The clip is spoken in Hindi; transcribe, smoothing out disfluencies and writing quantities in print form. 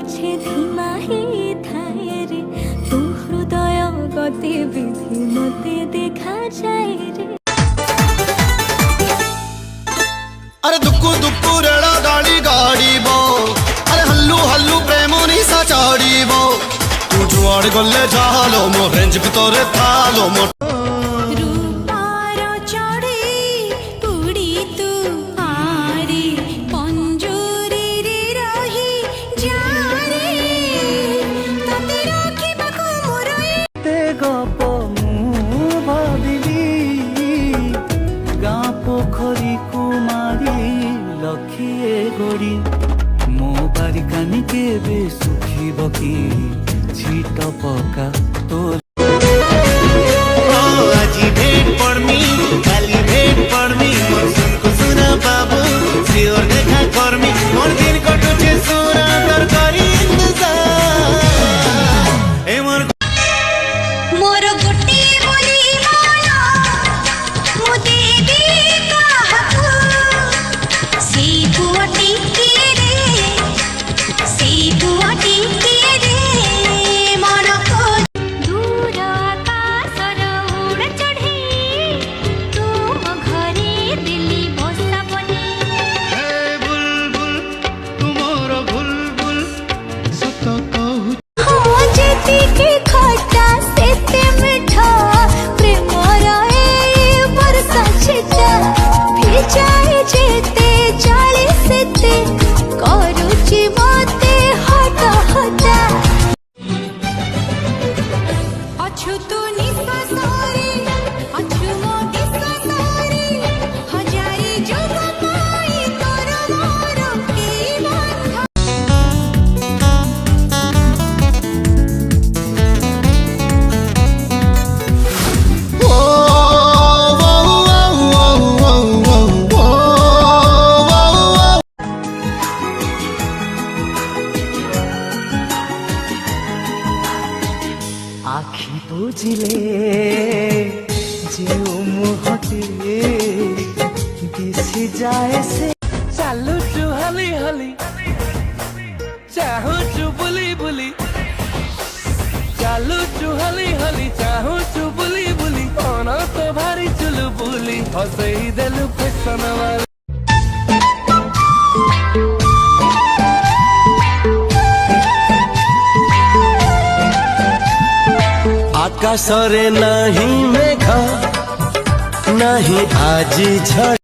पछे धीमा ही थाए रे तू हृदय गतिविधि मते देखा जाए रे। अरे दुक्कू दुक्कू रेड़ा गाड़ी गाड़ी बो, अरे हल्लू हल्लू प्रेमोनी सा चाड़ी बो, तू जुआड़ गले जालो मो रेंज भितरे थालो मो पोखरी कुमारी लखिए गोड़ी मो बारिकानी के बे सुखी बकी छीट पका तो आज भेट पड़मी काली भेट पड़मी मोर सुन को सुना बाबू सियोर देखा करमी मोर दिन कटुचे सुना कर करी इंतजार ए मोर गोटी बोली माना मुदे आखि बुझिले जे मुहते दिसी जाए से चालू चु हली हली चाहू चु बुली बुली चालू चु हली हली चाहू चु बुली बुली ओना तो भारी चुलु बुली हसे ही देलु फैशन वाली आकाशरे नहीं मेघ नहीं आज झड़